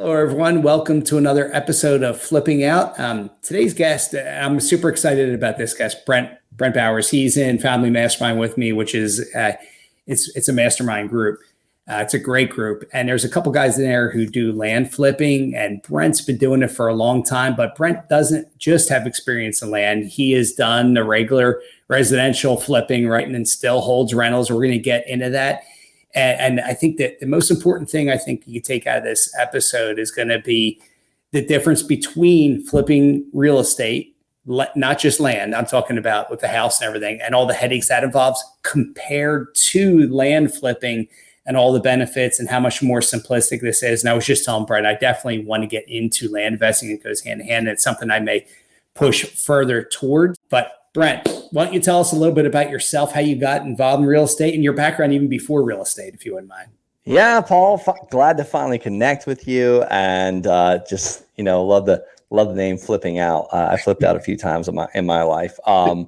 Hello, everyone. Welcome to another episode of Flipping Out. Today's guest, I'm super excited about this guest, Brent Bowers. He's in Family Mastermind with me, which is it's a mastermind group. It's a great group, and there's a couple guys in there who do land flipping, and Brent's been doing it for a long time. But Brent doesn't just have experience in land; he has done the regular residential flipping, right, and then still holds rentals. We're going to get into that. And I think that the most important thing I think you take out of this episode is going to be the difference between flipping real estate, not just land. I'm talking about with the house and everything and all the headaches that involves compared to land flipping and all the benefits and how much more simplistic this is. And I was just telling Brent, I definitely want to get into land investing. It goes hand in hand. It's something I may push further toward. But Brent, why don't you tell us a little bit about yourself, how you got involved in real estate and your background even before real estate, if you wouldn't mind. Yeah, Paul, glad to finally connect with you and just, love the name Flipping Out. I flipped out a few times in my life. I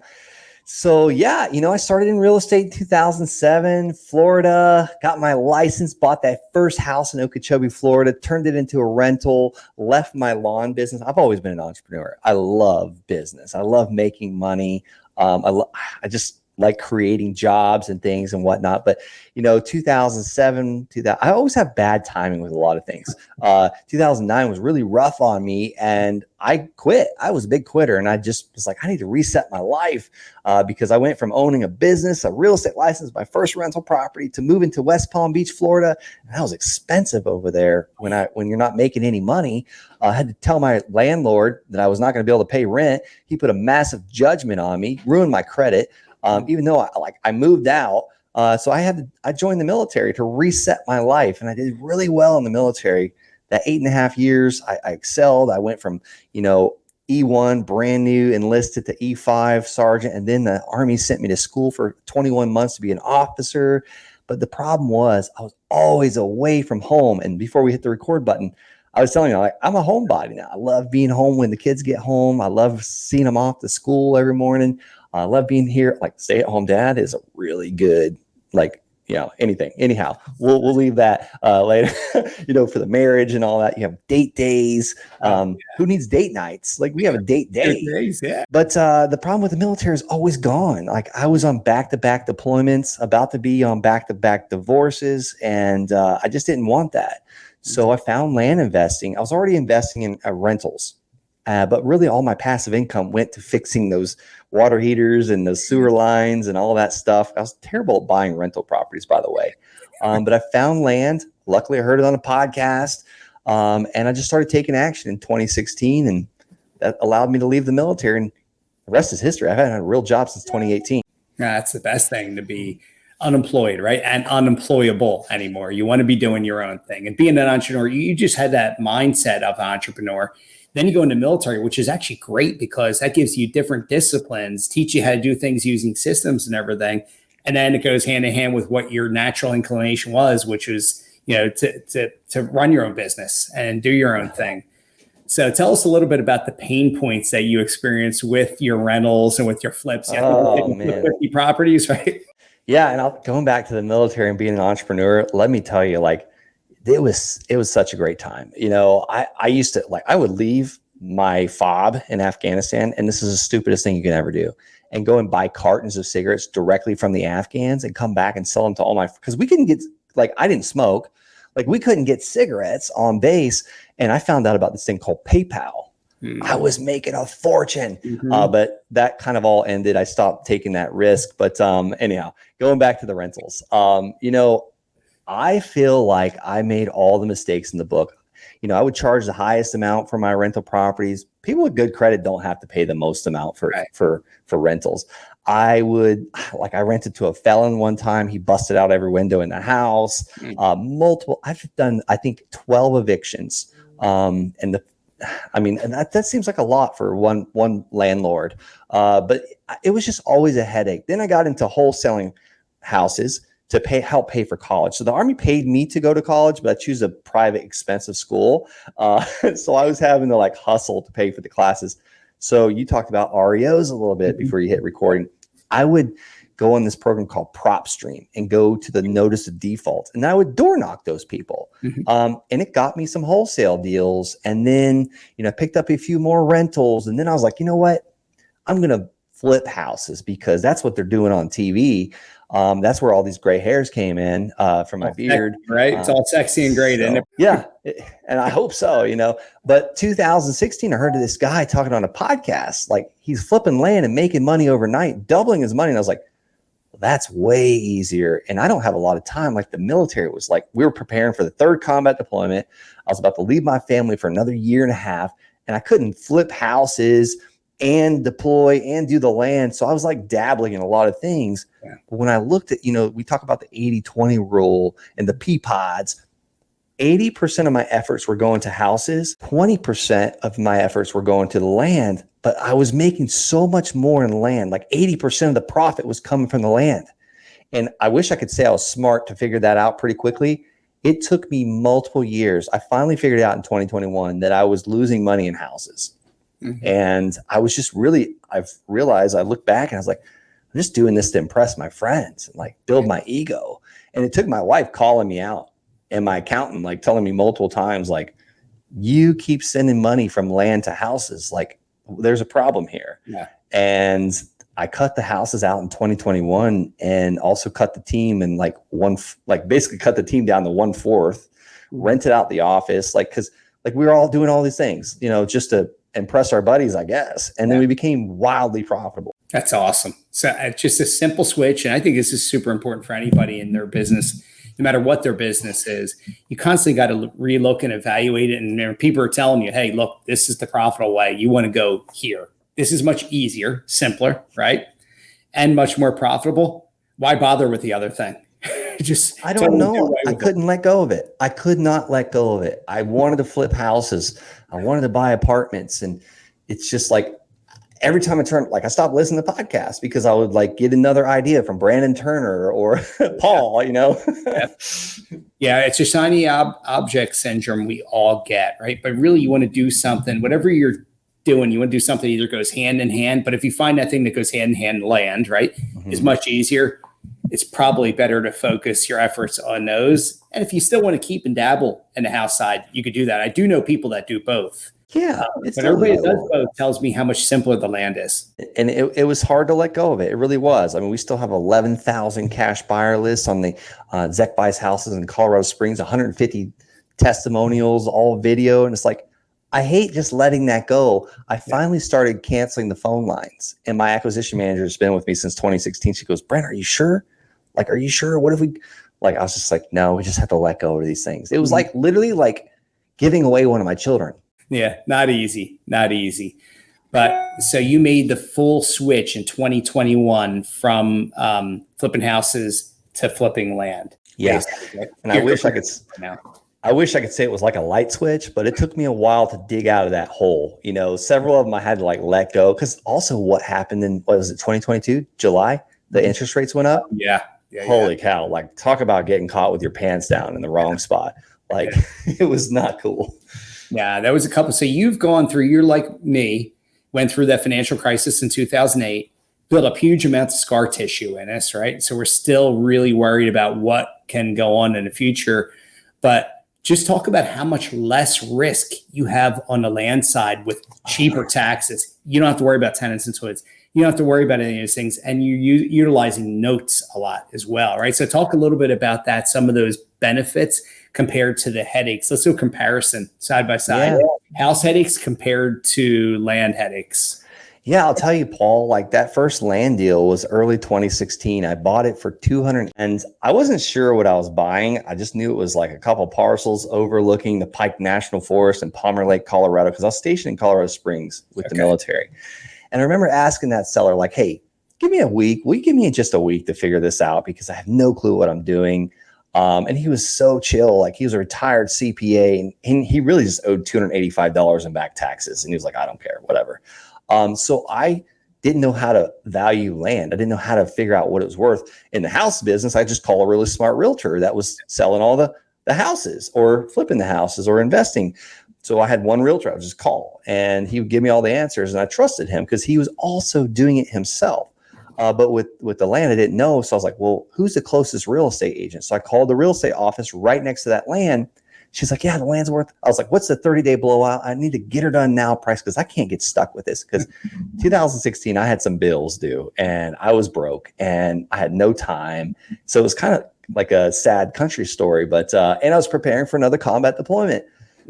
started in real estate in 2007, Florida, got my license, bought that first house in Okeechobee, Florida, turned it into a rental, left my lawn business. I've always been an entrepreneur. I love business. I love making money. I just like creating jobs and things and whatnot. But, 2007, I always have bad timing with a lot of things. 2009 was really rough on me and I quit. I was a big quitter and I just was like, I need to reset my life because I went from owning a business, a real estate license, my first rental property to moving to West Palm Beach, Florida. And that was expensive over there when you're not making any money. I had to tell my landlord that I was not going to be able to pay rent. He put a massive judgment on me, ruined my credit. Even though I moved out, so I joined the military to reset my life, and I did really well in the military. That 8.5 years, I excelled. I went from E1, brand new, enlisted to E5 sergeant, and then the Army sent me to school for 21 months to be an officer. But the problem was I was always away from home. And before we hit the record button, I was telling you, I'm a homebody now. I love being home when the kids get home. I love seeing them off to school every morning. I love being here. Like stay-at-home dad is a really good, anything. Anyhow, we'll leave that later. For the marriage and all that. You have date days. Who needs date nights? Like we have a date day. Days, yeah. But the problem with the military is always gone. Like I was on back-to-back deployments, about to be on back-to-back divorces, and I just didn't want that. So I found land investing. I was already investing in rentals. But really all my passive income went to fixing those water heaters and those sewer lines and all that stuff. I was terrible at buying rental properties, by the way. But I found land. Luckily, I heard it on a podcast. And I just started taking action in 2016. And that allowed me to leave the military. And the rest is history. I haven't had a real job since 2018. That's the best thing, to be unemployed, right? And unemployable anymore. You want to be doing your own thing. And being an entrepreneur, you just had that mindset of an entrepreneur. Then you go into military, which is actually great because that gives you different disciplines, teach you how to do things using systems and everything. And then it goes hand in hand with what your natural inclination was, which was, to run your own business and do your own thing. So tell us a little bit about the pain points that you experienced with your rentals and with your flips. Oh, man. 50 properties, right? Yeah. And going back to the military and being an entrepreneur, let me tell you, it was such a great time. I used to I would leave my fob in Afghanistan, and this is the stupidest thing you can ever do, and go and buy cartons of cigarettes directly from the Afghans and come back and sell them to all because we couldn't get, I didn't smoke, we couldn't get cigarettes on base. And I found out about this thing called PayPal. I was making a fortune, but that kind of all ended. I stopped taking that risk. But anyhow, going back to the rentals, I feel like I made all the mistakes in the book. I would charge the highest amount for my rental properties. People with good credit don't have to pay the most amount for rentals. I rented to a felon one time. He busted out every window in the house. I've done, I think, 12 evictions. And that seems like a lot for one landlord. But it was just always a headache. Then I got into wholesaling houses to help pay for college. So the Army paid me to go to college, but I choose a private, expensive school. So I was having to hustle to pay for the classes. So you talked about REOs a little bit before you hit recording. I would go on this program called PropStream and go to the notice of default. And I would door knock those people. And it got me some wholesale deals. And then, picked up a few more rentals. And then I was like, you know what? I'm going to flip houses because that's what they're doing on TV. That's where all these gray hairs came in from my beard. Right. It's all sexy and great, isn't it? Yeah. And I hope so, but 2016, I heard of this guy talking on a podcast, like he's flipping land and making money overnight, doubling his money. And I was like, well, that's way easier. And I don't have a lot of time. Like the military was like, we were preparing for the 3rd combat deployment. I was about to leave my family for another year and a half, and I couldn't flip houses and deploy and do the land. So I was like dabbling in a lot of things. Yeah. But when I looked at, we talk about the 80-20 rule and the pea pods, 80% of my efforts were going to houses, 20% of my efforts were going to the land, but I was making so much more in land. Like 80% of the profit was coming from the land. And I wish I could say I was smart to figure that out pretty quickly. It took me multiple years. I finally figured out in 2021 that I was losing money in houses. And I was just I've realized, I look back and I was like, I'm just doing this to impress my friends and like build my ego. And it took my wife calling me out and my accountant, like telling me multiple times, like, you keep sending money from land to houses. Like there's a problem here. Yeah. And I cut the houses out in 2021 and also cut the team and basically cut the team down to 1/4, rented out the office, cause we were all doing all these things, just to impress our buddies, I guess. And then we became wildly profitable. That's awesome. So just a simple switch. And I think this is super important for anybody in their business, no matter what their business is. You constantly got to relook and evaluate it. And people are telling you, hey, look, this is the profitable way. You want to go here. This is much easier, simpler, right? And much more profitable. Why bother with the other thing? I don't know. I couldn't let go of it. I could not let go of it. I wanted to flip houses. I wanted to buy apartments. And it's just like every time I stopped listening to podcasts because I would get another idea from Brandon Turner or Paul, Yeah, it's your shiny object syndrome we all get, right? But really you want to do something, whatever you're doing, you want to do something that either goes hand in hand. But if you find that thing that goes hand in hand, land, right, is much easier. It's probably better to focus your efforts on those. And if you still want to keep and dabble in the house side, you could do that. I do know people that do both. Yeah. But everybody that does both tells me how much simpler the land is. And it was hard to let go of it. It really was. I mean, we still have 11,000 cash buyer lists on the Zech Buys Houses in Colorado Springs, 150 testimonials, all video. And it's like, I hate just letting that go. I finally started canceling the phone lines. And my acquisition manager has been with me since 2016. She goes, Brent, are you sure? Are you sure? What if we, I was just like, no, we just have to let go of these things. It was literally giving away one of my children. Yeah, not easy. But so you made the full switch in 2021 from flipping houses to flipping land. Yeah. And I wish I could say it was like a light switch, but it took me a while to dig out of that hole. Several of them I had to let go, because also what happened in, 2022, July, the interest rates went up. Yeah. Holy cow. Talk about getting caught with your pants down in the wrong spot. It was not cool. Yeah, that was a couple. So you've gone through, you're like me, went through that financial crisis in 2008, built up huge amounts of scar tissue in us, right? So we're still really worried about what can go on in the future. But just talk about how much less risk you have on the land side with cheaper taxes. You don't have to worry about tenants and hoods. You don't have to worry about any of those things. And you're utilizing notes a lot as well, right? So talk a little bit about that, some of those benefits compared to the headaches. Let's do a comparison side by side. Yeah. House headaches compared to land headaches. Yeah, I'll tell you, Paul, that first land deal was early 2016. I bought it for $200, and I wasn't sure what I was buying. I just knew it was a couple parcels overlooking the Pike National Forest in Palmer Lake, Colorado, because I was stationed in Colorado Springs with the military. And I remember asking that seller, hey, give me a week. Will you give me just a week to figure this out? Because I have no clue what I'm doing. And he was so chill. He was a retired CPA, and he really just owed $285 in back taxes. And he was like, I don't care, whatever. So I didn't know how to value land. I didn't know how to figure out what it was worth. In the house business, I just call a really smart realtor that was selling all the houses or flipping the houses or investing. So I had one realtor I would just call, and he would give me all the answers, and I trusted him because he was also doing it himself. But with the land, I didn't know. So I was like, well, who's the closest real estate agent? So I called the real estate office right next to that land. She's like, yeah, the land's worth. I was like, what's the 30-day blowout? I need to get her done now price because I can't get stuck with this. Because 2016, I had some bills due and I was broke and I had no time. So it was kind of like a sad country story. But and I was preparing for another combat deployment.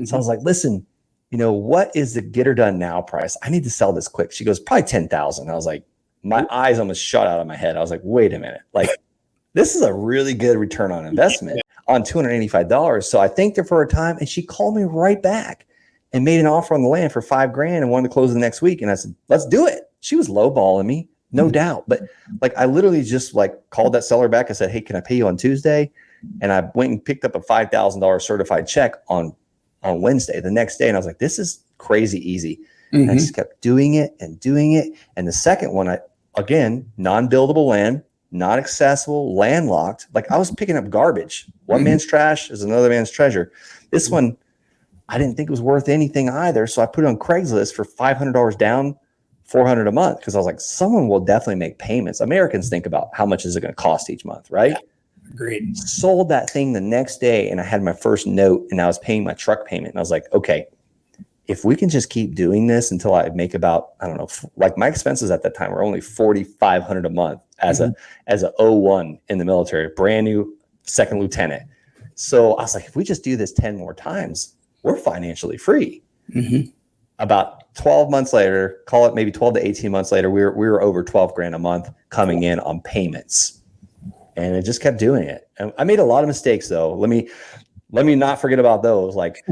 So I was like, listen, what is the get her done now price? I need to sell this quick. She goes, probably 10,000. I was like, my eyes almost shot out of my head. I was like, wait a minute. Like, this is a really good return on investment on $285. So I thanked her for her time and she called me right back and made an offer on the land for $5,000 and wanted to close the next week. And I said, let's do it. She was lowballing me, no doubt. But like, I literally just like called that seller back. I said, hey, can I pay you on Tuesday? And I went and picked up a $5,000 certified check on Wednesday, the next day. And I was like, this is crazy easy. And I just kept doing it and doing it. And the second one, again, non-buildable land, not accessible, landlocked. Like I was picking up garbage. One man's trash is another man's treasure. This one, I didn't think it was worth anything either. So I put it on Craigslist for $500 down, $400 a month. Cause I was like, someone will definitely make payments. Americans think about how much is it going to cost each month, right? Yeah. Agreed. Sold that thing the next day and I had my first note and I was paying my truck payment. And I was like, okay, if we can just keep doing this until I make about, I don't know, like my expenses at that time were only $4,500 a month as a 01 in the military, brand new second lieutenant. So I was like, if we just do this 10 more times, we're financially free. About 12 months later, call it maybe 12 to 18 months later, we were over $12,000 a month coming in on payments. And it just kept doing it. And I made a lot of mistakes though. Let me not forget about those. Like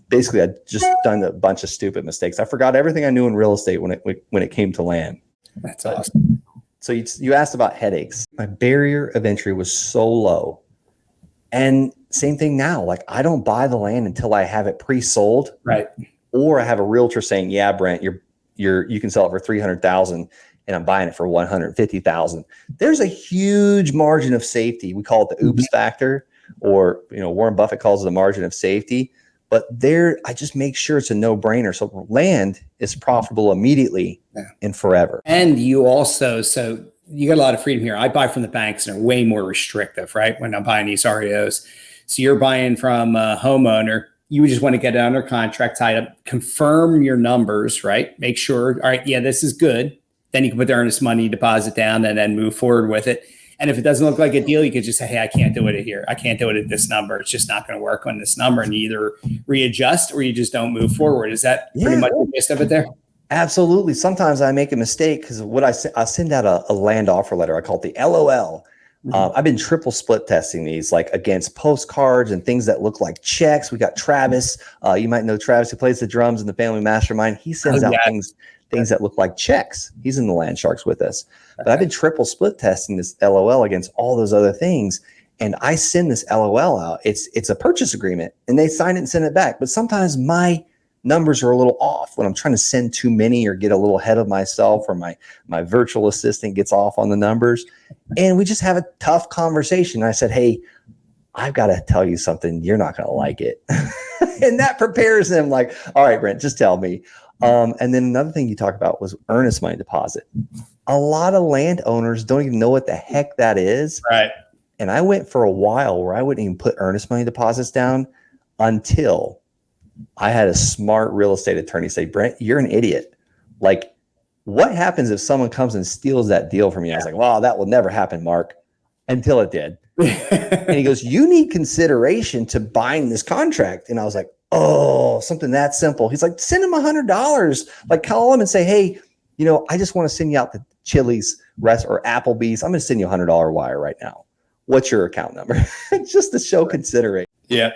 basically I just done a bunch of stupid mistakes. I forgot everything I knew in real estate when it came to land. That's awesome. So you asked about headaches. My barrier of entry was so low. And same thing now, like I don't buy the land until I have it pre-sold. Right. Or I have a realtor saying, yeah, Brent, you can sell it for 300,000 and I'm buying it for 150,000. There's a huge margin of safety. We call it the oops factor, or Warren Buffett calls it the margin of safety. But I just make sure it's a no-brainer. So land is profitable immediately and forever. And you also, so you got a lot of freedom here. I buy from the banks and are way more restrictive, right? When I'm buying these REOs. So you're buying from a homeowner. You just want to get it under contract, tied up, confirm your numbers, right? Make sure, all right, yeah, this is good. Then you can put the earnest money deposit down and then move forward with it. And if it doesn't look like a deal, you could just say, hey, I can't do it here. I can't do it at this number. It's just not going to work on this number. And you either readjust or you just don't move forward. Is that pretty much the gist of it there? Absolutely. Sometimes I make a mistake because I send out a land offer letter. I call it the LOL. I've been triple split testing these, like against postcards and things that look like checks. We got Travis. You might know Travis, who plays the drums in the Family Mastermind. He sends out things that look like checks. He's in the Land Sharks with us. But I've been triple split testing this LOL against all those other things. And I send this LOL out. It's a purchase agreement and they sign it and send it back. But sometimes my numbers are a little off when I'm trying to send too many or get a little ahead of myself, or my virtual assistant gets off on the numbers. And we just have a tough conversation. I said, hey, I've got to tell you something. You're not going to like it. And that prepares them like, all right, Brent, just tell me. And then another thing you talked about was earnest money deposit. A lot of landowners don't even know what the heck that is. Right. And I went for a while where I wouldn't even put earnest money deposits down until I had a smart real estate attorney say, Brent, you're an idiot. Like, what happens if someone comes and steals that deal from you? I was like, wow, that will never happen, Mark, until it did. And he goes, you need consideration to buying this contract. And I was like, oh, something that simple. He's like, send him $100. Like, call him and say, hey, I just want to send you out to Chili's or Applebee's. I'm going to send you $100 wire right now. What's your account number? Just to show consideration. Yeah.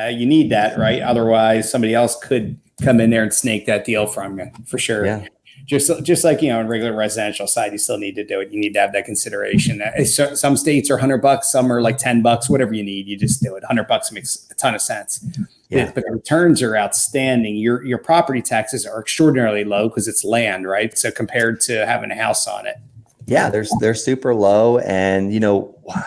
You need that, right? Otherwise, somebody else could come in there and snake that deal from you, for sure. Yeah. Just like, on regular residential side, you still need to do it. You need to have that consideration. Some states are $100, some are like $10, whatever you need. You just do it. $100 makes a ton of sense. Yeah. But the returns are outstanding. Your property taxes are extraordinarily low because it's land, right? So compared to having a house on it. Yeah, they're super low. And,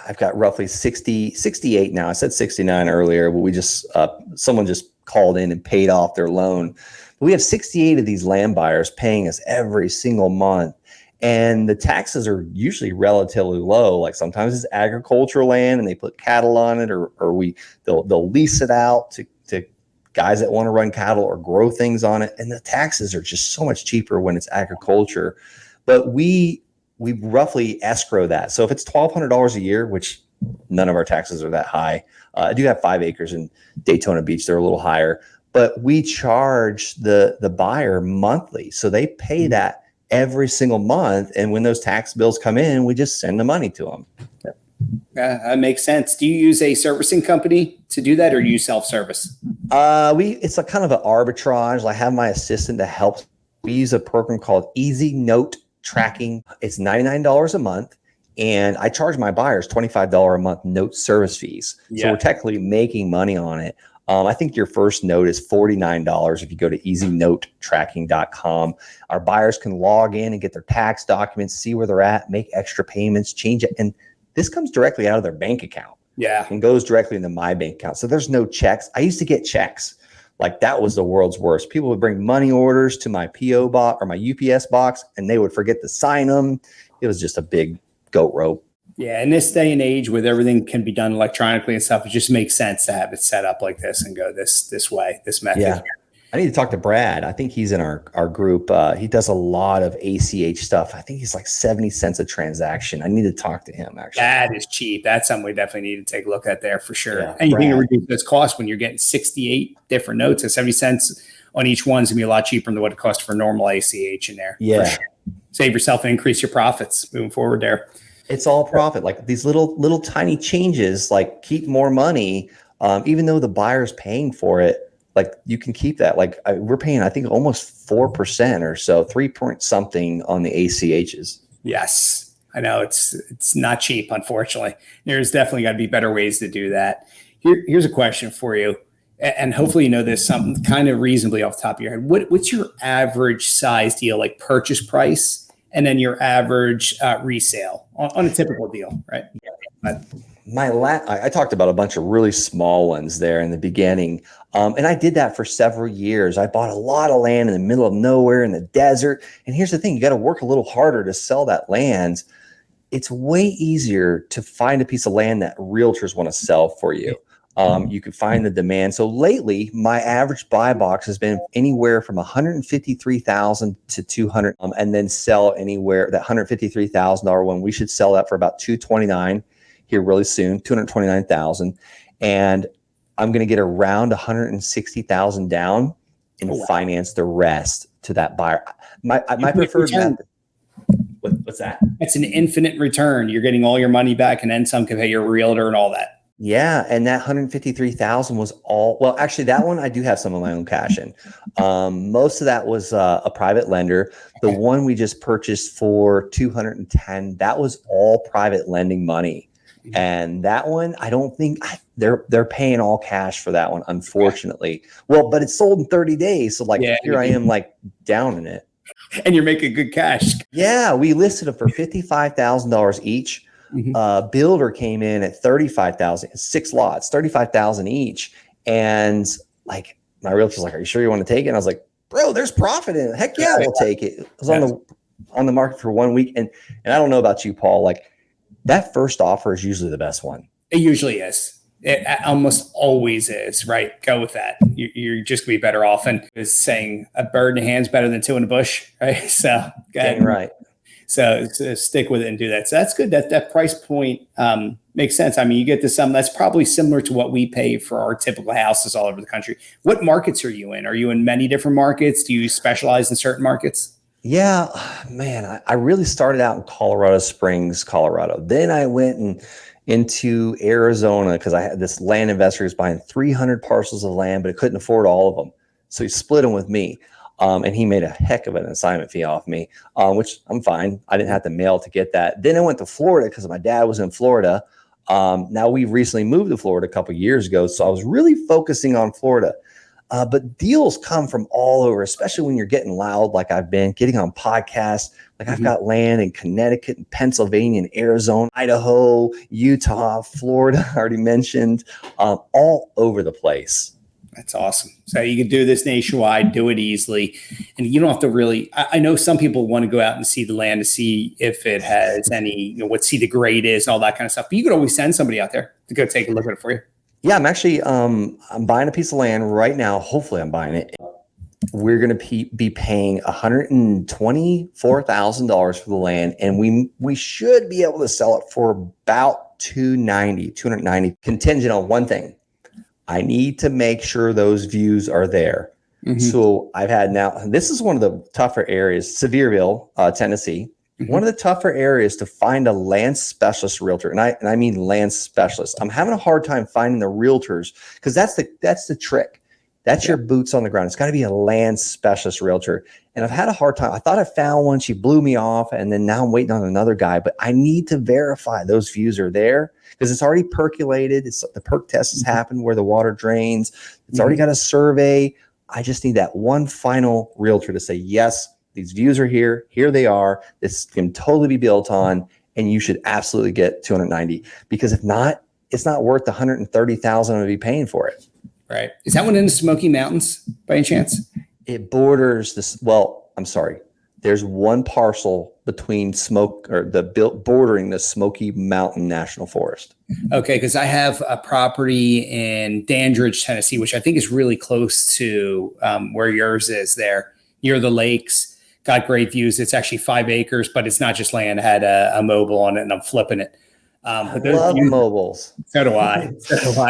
I've got roughly 68 now. I said 69 earlier, but someone just called in and paid off their loan. We have 68 of these land buyers paying us every single month. and the taxes are usually relatively low. Like sometimes it's agricultural land and they put cattle on it, or they'll lease it out to guys that want to run cattle or grow things on it. And the taxes are just so much cheaper when it's agriculture. But we roughly escrow that. So if it's $1,200 a year, which none of our taxes are that high. I do have 5 acres in Daytona Beach. They're a little higher, but we charge the buyer monthly. So they pay that every single month. And when those tax bills come in, we just send the money to them. That makes sense. Do you use a servicing company to do that, or do you self-service? It's a kind of an arbitrage. I have my assistant that helps. We use a program called Easy Note Tracking. It's $99 a month. And I charge my buyers $25 a month note service fees. Yeah. So we're technically making money on it. I think your first note is $49 if you go to easynotetracking.com. Our buyers can log in and get their tax documents, see where they're at, make extra payments, change it. And this comes directly out of their bank account. Yeah. And goes directly into my bank account. So there's no checks. I used to get checks. Like that was the world's worst. People would bring money orders to my PO box or my UPS box, and they would forget to sign them. It was just a big goat rope. Yeah, in this day and age, with everything can be done electronically and stuff, it just makes sense to have it set up like this and go this way, this method. Yeah. I need to talk to Brad. I think he's in our group. He does a lot of ACH stuff. I think he's like 70 cents a transaction. I need to talk to him, actually. That is cheap. That's something we definitely need to take a look at there for sure. Yeah, and you think it reduces those costs when you're getting 68 different notes at 70 cents on each one is going to be a lot cheaper than what it costs for normal ACH in there. Yeah. For sure. Save yourself and increase your profits moving forward there. It's all profit. Like these little tiny changes, like keep more money, even though the buyer's paying for it. Like you can keep that. Like we're paying, I think, almost 4% or so, 3 point something on the ACHs. Yes, I know it's not cheap. Unfortunately, there's definitely got to be better ways to do that. Here's a question for you, and hopefully you know this something kind of reasonably off the top of your head. What's your average size deal, like purchase price, and then your average resale on a typical deal, right? But, I talked about a bunch of really small ones there in the beginning. And I did that for several years. I bought a lot of land in the middle of nowhere in the desert. And here's the thing, you got to work a little harder to sell that land. It's way easier to find a piece of land that realtors want to sell for you. You can find the demand. So lately, my average buy box has been anywhere from $153,000 to $200,000, and then sell anywhere. That $153,000 one, we should sell that for about $229,000 here really soon, $229,000, and I'm going to get around $160,000 down and finance the rest to that buyer. My preferred method. What's that? It's an infinite return. You're getting all your money back, and then some can pay your realtor and all that. Yeah, and that $153,000 was all. Well, actually, that one I do have some of my own cash in. Most of that was a private lender. The one we just purchased for $210,000, that was all private lending money. And that one, I don't think they're paying all cash for that one, unfortunately. Well, but it's sold in 30 days. So like here I am like down in it. And you're making good cash. Yeah, we listed them for $55,000 each. Builder came in at $35,000, 6 lots, $35,000 each. And like my realtor's like, "Are you sure you want to take it?" And I was like, "Bro, there's profit in it. Heck yeah, we'll take it." It was on the market for 1 week. And I don't know about you, Paul, like that first offer is usually the best one. It usually is. It almost always is, right? Go with that. You're just gonna be better off. And is saying a bird in the hand's better than two in the bush, right? So Dang right. So stick with it and do that. So that's good. That price point makes sense. I mean, you get to some that's probably similar to what we pay for our typical houses all over the country. What markets are you in? Are you in many different markets? Do you specialize in certain markets? Yeah, man, I really started out in Colorado Springs, Colorado. Then I went into Arizona because I had this land investor who's buying 300 parcels of land, but he couldn't afford all of them. So he split them with me. And he made a heck of an assignment fee off me, which I'm fine. I didn't have to mail to get that. Then I went to Florida because my dad was in Florida. Now we recently moved to Florida a couple of years ago. So I was really focusing on Florida. But deals come from all over, especially when you're getting loud like I've been, getting on podcasts. Like I've got land in Connecticut and Pennsylvania and Arizona, Idaho, Utah, Florida, I already mentioned, all over the place. That's awesome. So you can do this nationwide, do it easily, and you don't have to really. I know some people want to go out and see the land to see if it has any, what see the grade is and all that kind of stuff. But you could always send somebody out there to go take a look at it for you. Yeah, I'm actually I'm buying a piece of land right now. Hopefully, I'm buying it. We're going to be paying $124,000 for the land, and we should be able to sell it for about 290, contingent on one thing. I need to make sure those views are there. Mm-hmm. So I've had now, this is one of the tougher areas, Sevierville, Tennessee. Mm-hmm. One of the tougher areas to find a land specialist realtor. And I mean land specialist. I'm having a hard time finding the realtors because that's the trick. That's your boots on the ground. It's got to be a land specialist realtor. And I've had a hard time. I thought I found one. She blew me off. And then now I'm waiting on another guy. But I need to verify those views are there because it's already percolated. The perk test has happened where the water drains. It's already got a survey. I just need that one final realtor to say, yes, these views are here. Here they are. This can totally be built on. And you should absolutely get 290 because if not, it's not worth the $130,000 I'm going to be paying for it. Right. Is that one in the Smoky Mountains by any chance? It borders this. Well, I'm sorry. There's one parcel between bordering the Smoky Mountain National Forest. Okay. Because I have a property in Dandridge, Tennessee, which I think is really close to where yours is there near the lakes. Got great views. It's actually 5 acres, but it's not just land. It had a mobile on it and I'm flipping it. But I love mobiles. So do I.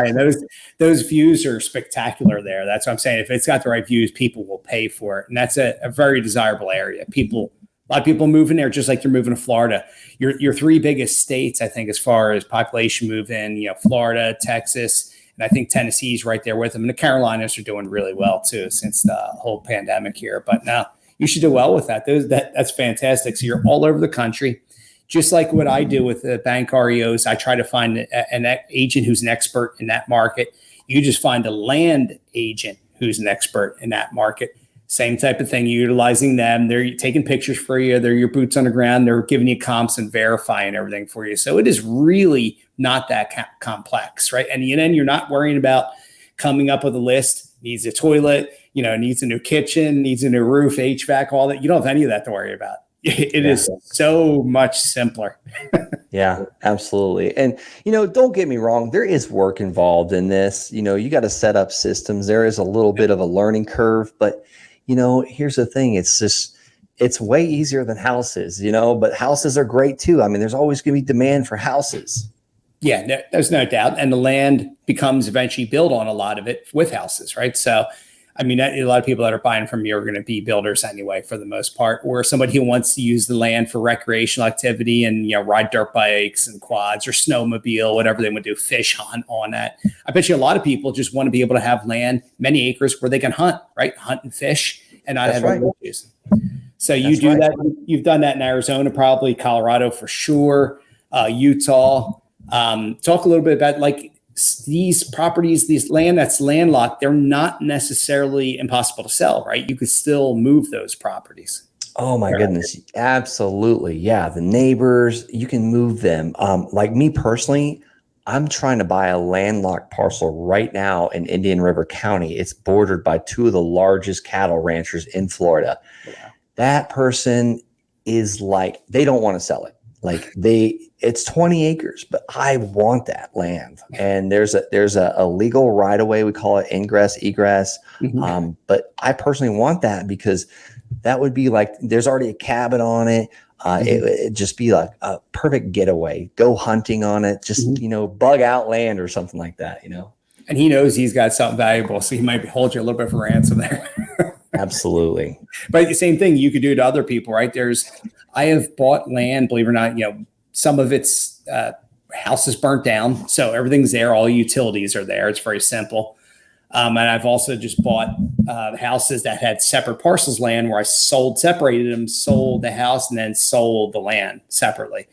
And those views are spectacular there. That's what I'm saying. If it's got the right views, people will pay for it. And that's a very desirable area. A lot of people move in there just like they're moving to Florida. Your 3 biggest states, I think, as far as population move in, Florida, Texas, and I think Tennessee's right there with them. And the Carolinas are doing really well too since the whole pandemic here. But now you should do well with that. That's fantastic. So you're all over the country. Just like what I do with the bank REOs, I try to find an agent who's an expert in that market. You just find a land agent who's an expert in that market. Same type of thing. You're utilizing them. They're taking pictures for you. They're your boots on the ground. They're giving you comps and verifying everything for you. So it is really not that complex, right? And then you're not worrying about coming up with a list. Needs a toilet, needs a new kitchen, needs a new roof, HVAC, all that. You don't have any of that to worry about. It is so much simpler. Yeah, absolutely. And, don't get me wrong. There is work involved in this. You got to set up systems. There is a little bit of a learning curve, but, here's the thing. It's way easier than houses, but houses are great too. I mean, there's always going to be demand for houses. Yeah, there's no doubt. And the land becomes eventually built on a lot of it with houses, right? So, I mean, a lot of people that are buying from you are going to be builders anyway, for the most part, or somebody who wants to use the land for recreational activity and, ride dirt bikes and quads or snowmobile, whatever they want to do, fish hunt on that. I bet you a lot of people just want to be able to have land, many acres where they can hunt, right? Hunt and fish and not have issues. So you do that. You've done that in Arizona, probably Colorado for sure, Utah. Talk a little bit about these properties, these land that's landlocked, they're not necessarily impossible to sell, right? You could still move those properties. Oh my goodness. Absolutely. Yeah. The neighbors, you can move them. Like me personally, I'm trying to buy a landlocked parcel right now in Indian River County. It's bordered by 2 of the largest cattle ranchers in Florida. Yeah. That person is they don't want to sell it. It's 20 acres, but I want that land. And there's a legal right of way. We call it ingress, egress. Mm-hmm. But I personally want that because that would be there's already a cabin on it. It'd just be like a perfect getaway. Go hunting on it. Just, bug out land or something like that, And he knows he's got something valuable. So he might hold you a little bit for ransom there. Absolutely. But the same thing you could do to other people, right? I have bought land, believe it or not, some of its house is burnt down. So everything's there. All utilities are there. It's very simple. And I've also just bought houses that had separate parcels land where I separated them, sold the house, and then sold the land separately.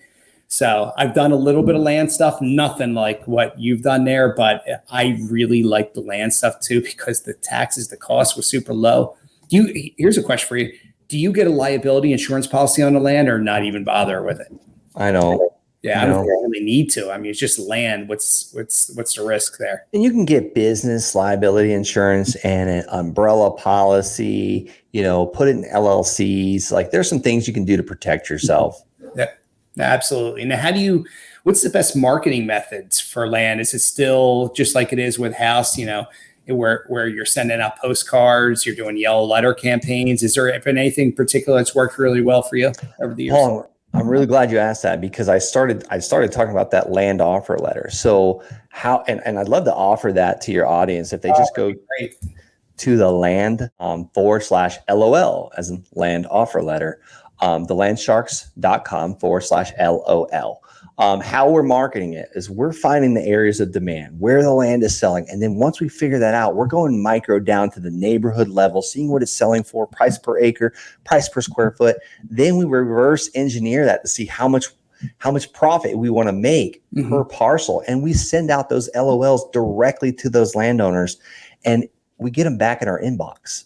So I've done a little bit of land stuff, nothing like what you've done there, but I really like the land stuff too because the taxes, the cost was super low. Here's a question for you. Do you get a liability insurance policy on the land or not even bother with it? I don't. Yeah, you I don't think know. I really need to. I mean, it's just land. What's the risk there? And you can get business liability insurance and an umbrella policy, put it in LLCs. Like there's some things you can do to protect yourself. Yeah, absolutely. Now, what's the best marketing methods for land? Is it still just like it is with house, where you're sending out postcards, you're doing yellow letter campaigns? Is there been anything particular that's worked really well for you over the years? Paul, I'm really glad you asked that because I started talking about that land offer letter. So and I'd love to offer that to your audience if they just go Great. to the land /LOL as in land offer letter, thelandsharks.com /LOL. How we're marketing it is we're finding the areas of demand where the land is selling. And then once we figure that out, we're going micro down to the neighborhood level, seeing what it's selling for, price per acre, price per square foot. Then we reverse engineer that to see how much profit we want to make per parcel. And we send out those LOLs directly to those landowners and we get them back in our inbox.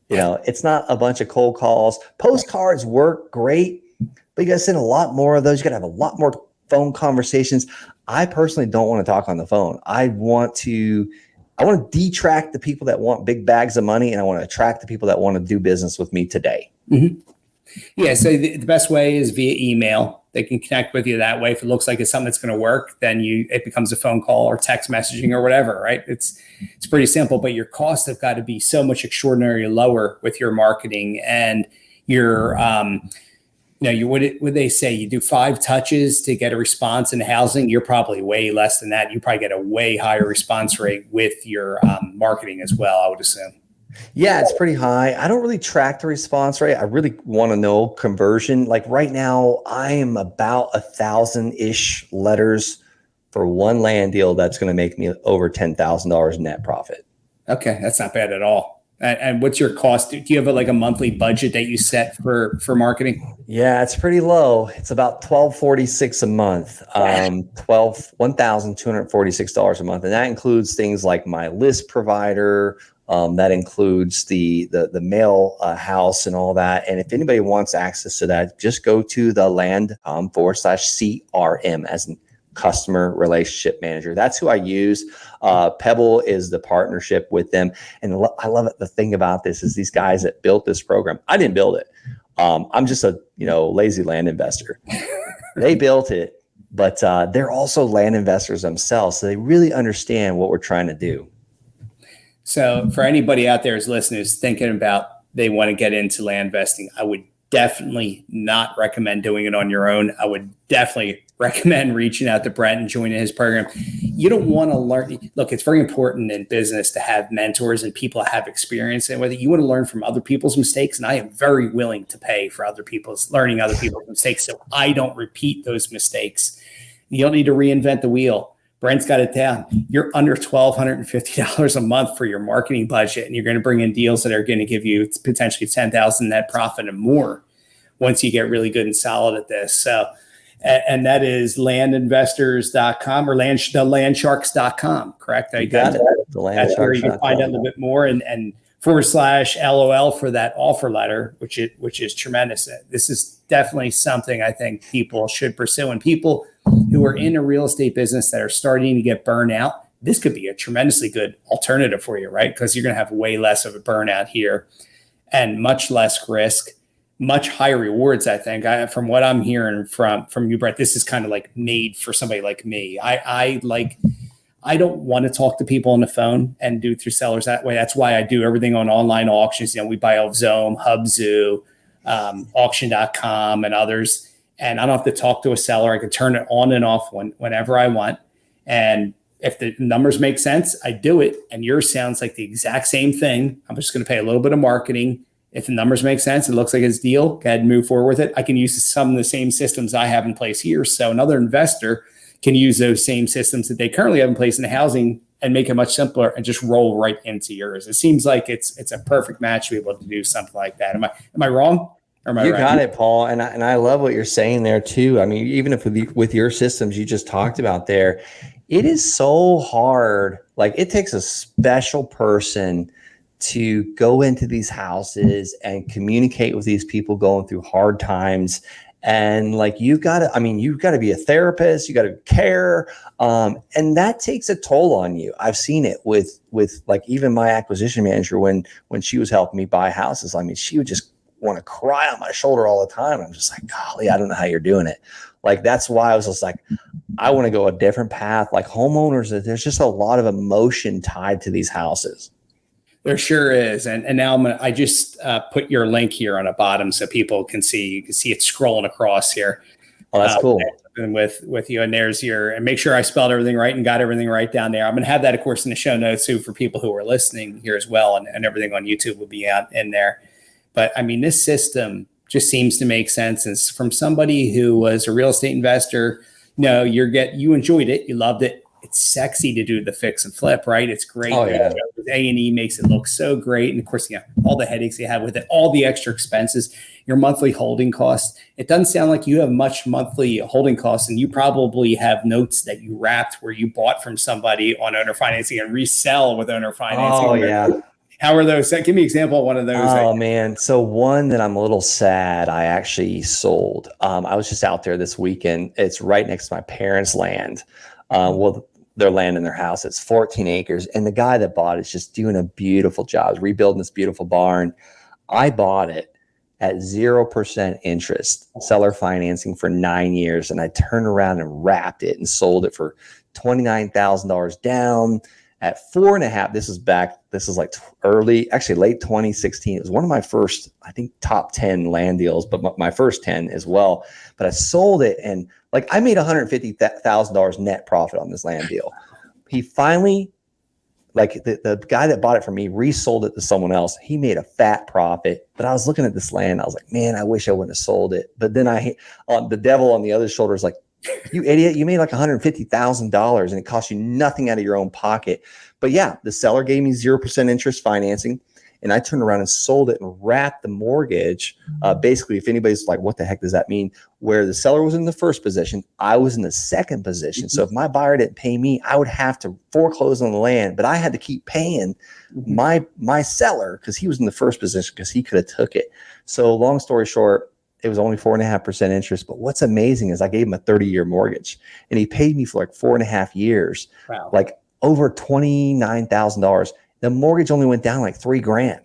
It's not a bunch of cold calls. Postcards work great, but you got to send a lot more of those. You got to have a lot more phone conversations. I personally don't want to talk on the phone. I want to detract the people that want big bags of money, and I want to attract the people that want to do business with me today. Mm-hmm. Yeah. So the best way is via email. They can connect with you that way. If it looks like it's something that's going to work, then it becomes a phone call or text messaging or whatever, right? It's pretty simple, but your costs have got to be so much extraordinarily lower with your marketing and your, what they say, you do 5 touches to get a response in housing. You're probably way less than that. You probably get a way higher response rate with your marketing as well, I would assume. Yeah, it's pretty high. I don't really track the response rate. I really want to know conversion. Like right now, I am about 1,000-ish letters for one land deal that's going to make me over $10,000 net profit. Okay, that's not bad at all. And what's your cost? Do you have a monthly budget that you set for marketing? Yeah, it's pretty low. It's about $1,246 a month, $1,246 a month, and that includes things like my list provider. That includes the mail house and all that. And if anybody wants access to that, just go to the land /CRM as in customer relationship manager. That's who I use. Pebble is the partnership with them. And I love it. The thing about this is these guys that built this program, I didn't build it. I'm just a lazy land investor. They built it, but they're also land investors themselves. So they really understand what we're trying to do. So for anybody out there as listeners thinking about they want to get into land investing, I would definitely not recommend doing it on your own. I would definitely recommend reaching out to Brent and joining his program. You don't want to learn. Look, it's very important in business to have mentors and people that have experience in whether you want to learn from other people's mistakes. And I am very willing to pay for learning other people's mistakes so I don't repeat those mistakes. You don't need to reinvent the wheel. Brent's got it down. You're under $1,250 a month for your marketing budget, and you're going to bring in deals that are going to give you potentially $10,000 net profit and more once you get really good and solid at this. So, and that is landinvestors.com or thelandsharks.com, correct? You got it. That's where you can find out a little bit more and /LOL for that offer letter, which is tremendous. This is definitely something I think people should pursue, and people who are in a real estate business that are starting to get burned out, this could be a tremendously good alternative for you, right? Because you're going to have way less of a burnout here and much less risk, much higher rewards. I think from what I'm hearing from you, Brent, this is kind of like made for somebody like me. I don't want to talk to people on the phone and do through sellers that way. That's why I do everything on online auctions. We buy off Zome, Hubzu, auction.com and others. And I don't have to talk to a seller. I can turn it on and off whenever I want. And if the numbers make sense, I do it. And yours sounds like the exact same thing. I'm just going to pay a little bit of marketing. If the numbers make sense, it looks like it's a deal, go ahead and move forward with it. I can use some of the same systems I have in place here. So another investor can use those same systems that they currently have in place in the housing and make it much simpler and just roll right into yours. It seems like it's a perfect match to be able to do something like that. Am I wrong? You got it, Paul. And I love what you're saying there too. I mean, even if with your systems you just talked about there, it is so hard. Like it takes a special person to go into these houses and communicate with these people going through hard times And like, you've got to be a therapist, you got to care. And that takes a toll on you. I've seen it with like even my acquisition manager, when she was helping me buy houses. I mean, she would just want to cry on my shoulder all the time. I'm just like, golly, I don't know how you're doing it. Like, that's why I was just like, I want to go a different path. Like, homeowners, there's just a lot of emotion tied to these houses. There sure is. And now I just put your link here on the bottom so people can see. You can see it scrolling across here. Oh, that's cool. And with you, and there's and make sure I spelled everything right and got everything right down there. I'm going to have that, of course, in the show notes too for people who are listening here as well, and everything on YouTube will be out in there. But I mean, this system just seems to make sense. And from somebody who was a real estate investor, you enjoyed it, you loved it. It's sexy to do the fix and flip, right? It's great. Oh, yeah. A&E makes it look so great. And of course, all the headaches you have with it, all the extra expenses, your monthly holding costs. It doesn't sound like you have much monthly holding costs, and you probably have notes that you wrapped where you bought from somebody on owner financing and resell with owner financing. Oh, yeah. How are those? Give me an example of one of those. Oh, man. So one that I'm a little sad I actually sold. I was just out there this weekend. It's right next to my parents' land. Their land in their house. It's 14 acres. And the guy that bought it's just doing a beautiful job, rebuilding this beautiful barn. I bought it at 0% interest, seller financing for 9 years. And I turned around and wrapped it and sold it for $29,000 down at 4.5. This is like late 2016. It was one of my first, I think, top 10 land deals, but my first 10 as well. But I sold it, and like, I made $150,000 net profit on this land deal. He finally, like, the guy that bought it from me resold it to someone else. He made a fat profit, but I was looking at this land. I was like, man, I wish I wouldn't have sold it. But then the devil on the other shoulder is like, you idiot, you made like $150,000 and it cost you nothing out of your own pocket. But yeah, the seller gave me 0% interest financing, and I turned around and sold it and wrapped the mortgage. Basically, if anybody's like, what the heck does that mean? Where the seller was in the first position, I was in the second position. So if my buyer didn't pay me, I would have to foreclose on the land, but I had to keep paying my seller because he was in the first position because he could have took it. So long story short, it was only 4.5% interest. But what's amazing is I gave him a 30-year mortgage, and he paid me for like 4.5 years, like over $29,000. The mortgage only went down like $3,000.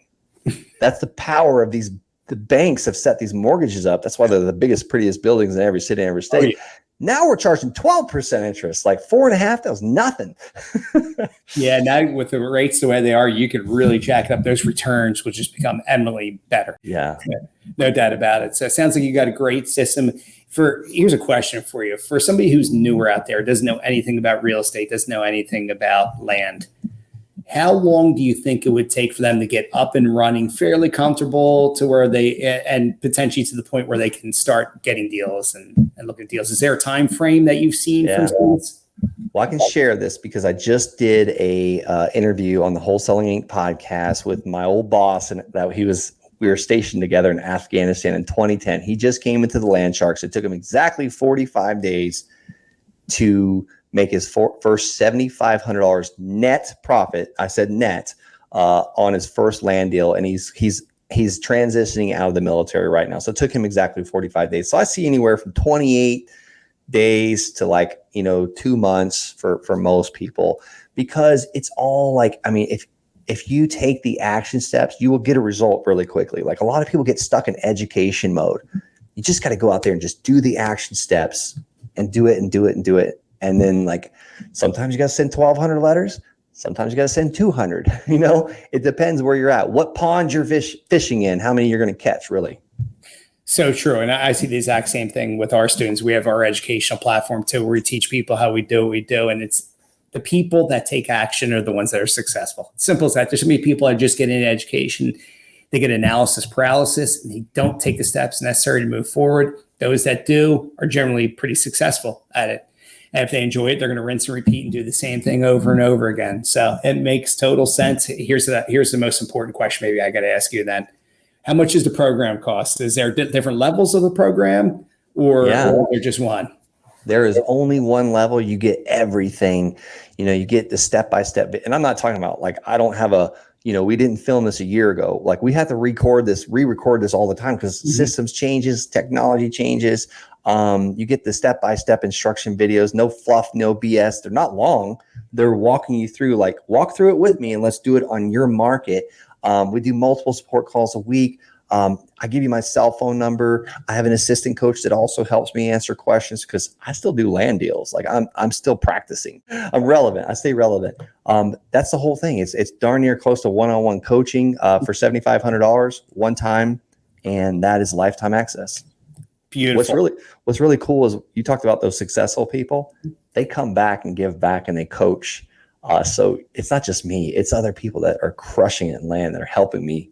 That's the power of these. The banks have set these mortgages up. That's why they're the biggest, prettiest buildings in every city and every state. Oh, yeah. Now we're charging 12% interest, like 4.5%. That was nothing. Yeah. Now with the rates the way they are, you could really jack up. Those returns will just become eminently better. Yeah. No doubt about it. So it sounds like you got a great system. Here's a question for you. For somebody who's newer out there, doesn't know anything about real estate, doesn't know anything about land, how long do you think it would take for them to get up and running fairly comfortable to where and potentially to the point where they can start getting deals and looking at deals? Is there a time frame that you've seen from students? Well, I can share this because I just did a interview on the Wholesaling Inc. podcast with my old boss, and we were stationed together in Afghanistan in 2010. He just came into the Land Sharks. It took him exactly 45 days to make his first $7,500 net profit. I said net on his first land deal, and he's transitioning out of the military right now. So it took him exactly 45 days. So I see anywhere from 28 days to 2 months for most people, because it's all like, I mean, if you take the action steps, you will get a result really quickly. Like, a lot of people get stuck in education mode. You just got to go out there and just do the action steps and do it and do it and do it. And then, like, sometimes you got to send 1,200 letters. Sometimes you got to send 200. It depends where you're at, what pond you're fishing in, how many you're going to catch, really. So true. And I see the exact same thing with our students. We have our educational platform too, where we teach people how we do what we do. And it's the people that take action are the ones that are successful. Simple as that. There's so many people that just get into education, they get analysis paralysis, and they don't take the steps necessary to move forward. Those that do are generally pretty successful at it. And if they enjoy it, they're going to rinse and repeat and do the same thing over and over again. So it makes total sense. Here's the most important question maybe I got to ask you then. How much does the program cost? Is there different levels of the program, or there just one? There is only one level. You get everything. You get the step-by-step. And I'm not talking about, like, I don't have a we didn't film this a year ago. Like we have to re-record this all the time because systems changes, technology changes. You get the step-by-step instruction videos, no fluff, no BS. They're not long. They're walking you through, like, walk through it with me and let's do it on your market. We do multiple support calls a week. I give you my cell phone number. I have an assistant coach that also helps me answer questions because I still do land deals. Like I'm still practicing. I'm relevant. I stay relevant. That's the whole thing. It's darn near close to one-on-one coaching for $7,500 one time, and that is lifetime access. Beautiful. What's really cool is you talked about those successful people. They come back and give back and they coach. So it's not just me; it's other people that are crushing it in land that are helping me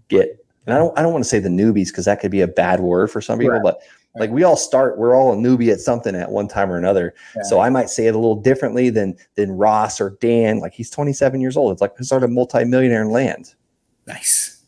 get. And I don't want to say the newbies because that could be a bad word for some people, Right. but like we're all a newbie at something at one time or another. Yeah. So I might say it a little differently than Ross or Dan. Like he's 27 years old. It's like he started a multi-millionaire in land. Nice.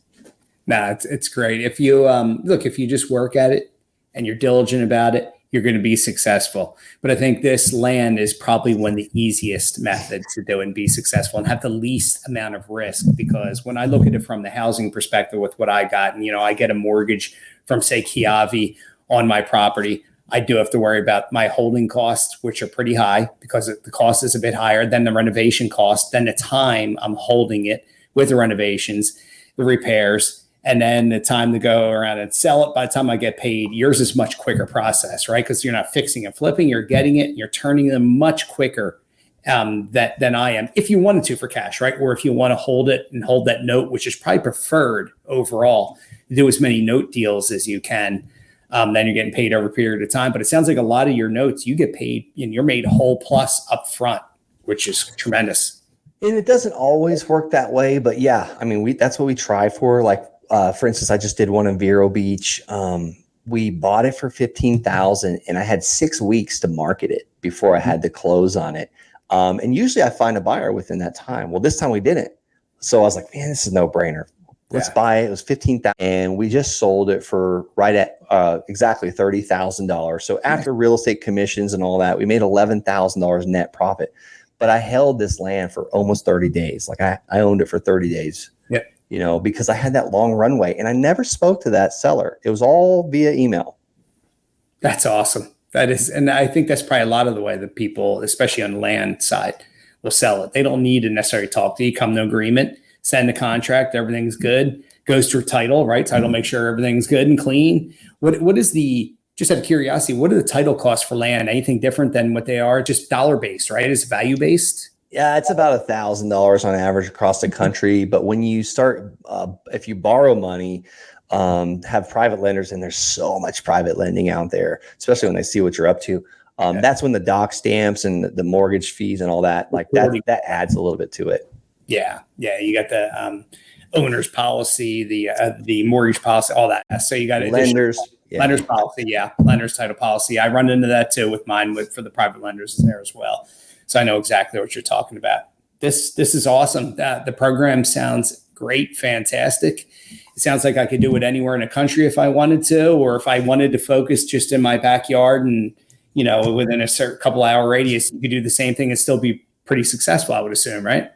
No, it's great. If you if you just work at it and you're diligent about it, you're going to be successful. But I think this land is probably one of the easiest methods to do and be successful and have the least amount of risk. Because when I look at it from the housing perspective with what I got, and, I get a mortgage from, say, Kiavi on my property, I do have to worry about my holding costs, which are pretty high because the cost is a bit higher than the renovation cost, then the time I'm holding it with the renovations, the repairs, and then the time to go around and sell it. By the time I get paid, yours is much quicker process, right? Because you're not fixing and flipping, you're getting it, and you're turning them much quicker than I am. If you wanted to for cash, right? Or if you want to hold it and hold that note, which is probably preferred overall, do as many note deals as you can. Then you're getting paid over a period of time. But it sounds like a lot of your notes, you get paid and you're made whole plus up front, which is tremendous. And it doesn't always work that way, but yeah, I mean, that's what we try for. Like, for instance, I just did one in Vero Beach. We bought it for $15,000 and I had 6 weeks to market it before I had to close on it. And usually I find a buyer within that time. Well, this time we didn't. So I was like, man, this is no brainer. Let's buy it. It was $15,000 and we just sold it for right at exactly $30,000. So after real estate commissions and all that, we made $11,000 net profit. But I held this land for almost 30 days. Like I owned it for 30 days. Yep. Because I had that long runway and I never spoke to that seller. It was all via email. That's awesome. That is, and I think that's probably a lot of the way that people, especially on the land side, will sell it. They don't need to necessarily talk to you, come to agreement, send the contract, everything's good, goes through title, right? Title, make sure everything's good and clean. What is the, just out of curiosity, what are the title costs for land? Anything different than what they are? Just dollar-based, right? Is it value-based? Yeah, it's about $1,000 on average across the country. But when you start, if you borrow money, have private lenders, and there's so much private lending out there, especially when they see what you're up to. That's when the doc stamps and the mortgage fees and all that, like that adds a little bit to it. Yeah. You got the owner's policy, the mortgage policy, all that. So you got lenders. Lender's policy, lender's title policy. I run into that too with mine, for the private lenders is there as well. So I know exactly what you're talking about. This is awesome. The program sounds great, fantastic. It sounds like I could do it anywhere in the country if I wanted to, or if I wanted to focus just in my backyard and, within a certain couple hour radius, you could do the same thing and still be pretty successful, I would assume, right?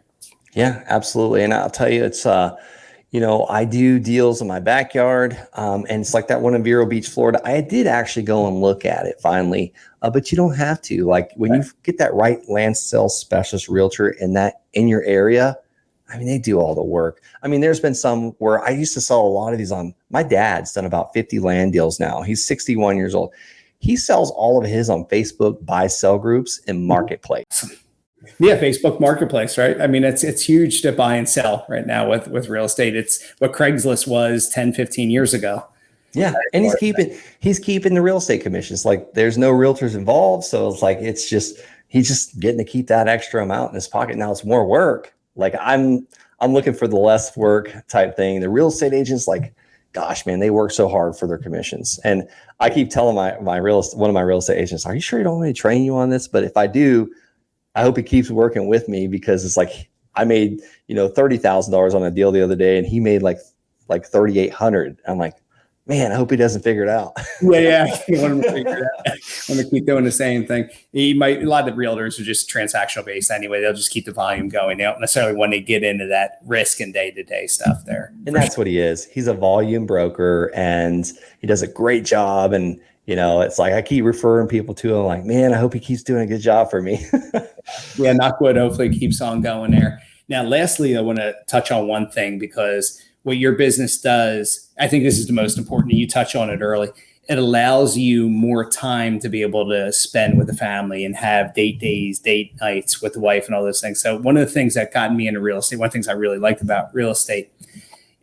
Yeah, absolutely. And I'll tell you, it's, I do deals in my backyard, and it's like that one in Vero Beach, Florida. I did actually go and look at it finally, but you don't have to. Like when you get that right land sales specialist realtor in your area, I mean, they do all the work. I mean, there's been some where I used to sell a lot of these on. My dad's done about 50 land deals now. He's 61 years old. He sells all of his on Facebook buy-sell groups and marketplace. Yeah, Facebook Marketplace, right? I mean, it's huge to buy and sell right now with real estate. It's what Craigslist was 10, 15 years ago. Yeah, and he's keeping the real estate commissions. Like there's no realtors involved, so it's like he's just getting to keep that extra amount in his pocket. Now it's more work. Like I'm looking for the less work type thing. The real estate agents, like, gosh, man, they work so hard for their commissions. And I keep telling one of my real estate agents, "Are you sure you don't want me to train you on this?" But if I do, I hope he keeps working with me, because it's like I made, $30,000 on a deal the other day and he made like $3,800. I'm like, Man, I hope he doesn't figure it out. Yeah. You want him to figure it out. Want to keep doing the same thing. A lot of the realtors are just transactional based anyway. They'll just keep the volume going. They don't necessarily want to get into that risk and day-to-day stuff there. And that's what he is. He's a volume broker and he does a great job. And, it's like I keep referring people to him like, man, I hope he keeps doing a good job for me. Yeah, knock wood. Hopefully it keeps on going there. Now, lastly, I want to touch on one thing because what your business does, I think this is the most important. You touch on it early. It allows you more time to be able to spend with the family and have date days, date nights with the wife and all those things. So one of the things that got me into real estate, one of the things I really liked about real estate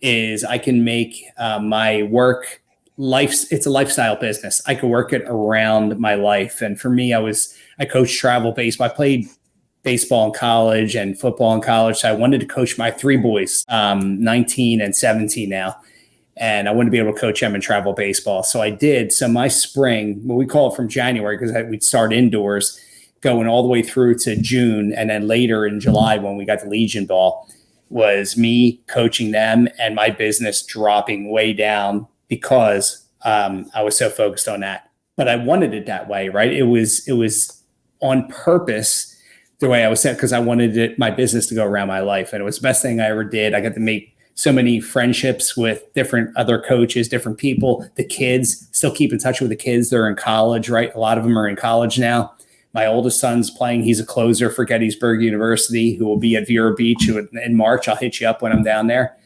is I can make my work it's a lifestyle business. I could work it around my life. And for me, I coached travel baseball. I played baseball in college and football in college. So I wanted to coach my three boys, 19 and 17 now. And I wanted to be able to coach them in travel baseball. So I did. So my spring, what we call it from January, because we'd start indoors, going all the way through to June. And then later in July, when we got the Legion ball, was me coaching them and my business dropping way down because I was so focused on that. But I wanted it that way, right? It was on purpose the way I was set because I wanted my business to go around my life. And it was the best thing I ever did. I got to make so many friendships with different other coaches, different people, the kids, still keep in touch with the kids. They're in college, right? A lot of them are in college now. My oldest son's playing. He's a closer for Gettysburg University who will be at Vero Beach in March. I'll hit you up when I'm down there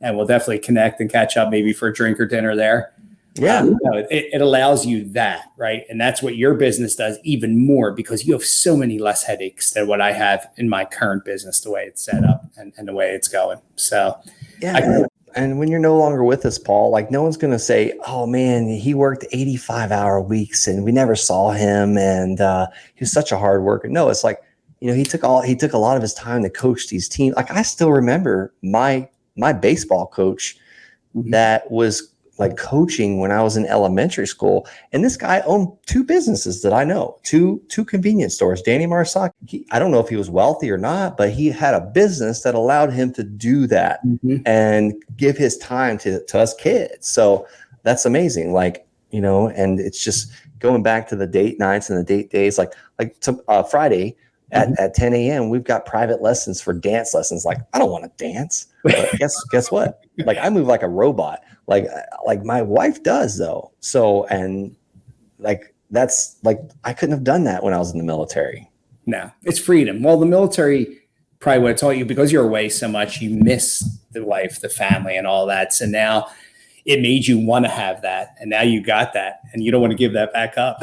and we'll definitely connect and catch up maybe for a drink or dinner there. Yeah. It allows you that, right? And that's what your business does even more because you have so many less headaches than what I have in my current business, the way it's set up and the way it's going. So, yeah. And when you're no longer with us, Paul, like no one's going to say, oh man, he worked 85-hour weeks and we never saw him. And he was such a hard worker. No, it's like, he took a lot of his time to coach these teams. Like I still remember my baseball coach that was like coaching when I was in elementary school. And this guy owned two businesses that I know, two convenience stores, Danny Marsaki. I don't know if he was wealthy or not, but he had a business that allowed him to do that and give his time to us kids. So that's amazing. Like, and it's just going back to the date nights and the date days, like Friday at 10 a.m., we've got private lessons for dance lessons. Like, I don't want to dance, but guess what? Like I move like a robot. Like my wife does though. So, and like, that's like, I couldn't have done that when I was in the military. No, it's freedom. Well, the military probably would have taught you because you're away so much, you miss the wife, the family and all that. So now it made you want to have that. And now you got that and you don't want to give that back up.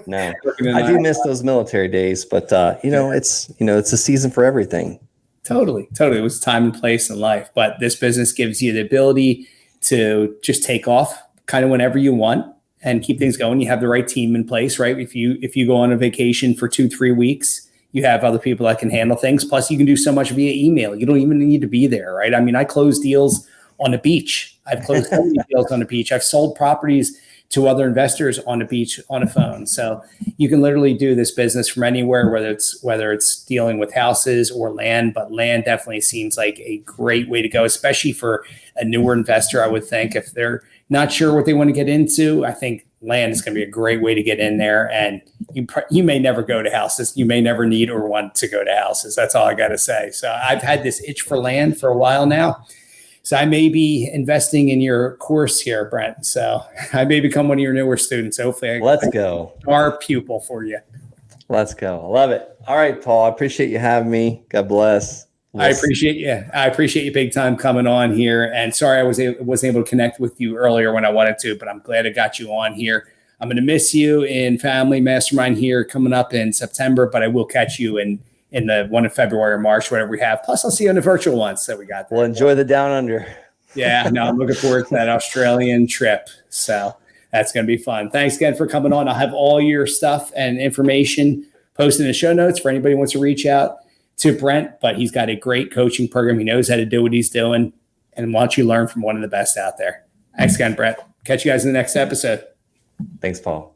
No, I do miss those military days, but it's a season for everything. Totally. It was time and place in life, but this business gives you the ability to just take off kind of whenever you want and keep things going. You have the right team in place, right? If you go on a vacation for 2-3 weeks, you have other people that can handle things. Plus you can do so much via email. You don't even need to be there, right? I mean, I close deals on the beach. I've closed so many deals on the beach. I've sold properties to other investors on the beach on a phone. So you can literally do this business from anywhere, whether it's dealing with houses or land, but land definitely seems like a great way to go, especially for a newer investor. I would think if they're not sure what they want to get into, I think land is going to be a great way to get in there. And you may never go to houses. You may never need or want to go to houses. That's all I got to say. So I've had this itch for land for a while now. So I may be investing in your course here, Brent. So I may become one of your newer students. Hopefully, Let's go. Our pupil for you. Let's go. I love it. All right, Paul. I appreciate you having me. God bless. I appreciate you. I appreciate you big time coming on here. And sorry I wasn't able to connect with you earlier when I wanted to, but I'm glad I got you on here. I'm going to miss you in Family Mastermind here coming up in September, but I will catch you in the one in February or March, whatever we have. Plus, I'll see you on the virtual ones that we got there. We'll enjoy the down under. Yeah, no, I'm looking forward to that Australian trip. So that's going to be fun. Thanks again for coming on. I'll have all your stuff and information posted in the show notes for anybody who wants to reach out to Brent, but he's got a great coaching program. He knows how to do what he's doing and wants you to learn from one of the best out there. Thanks again, Brent. Catch you guys in the next episode. Thanks, Paul.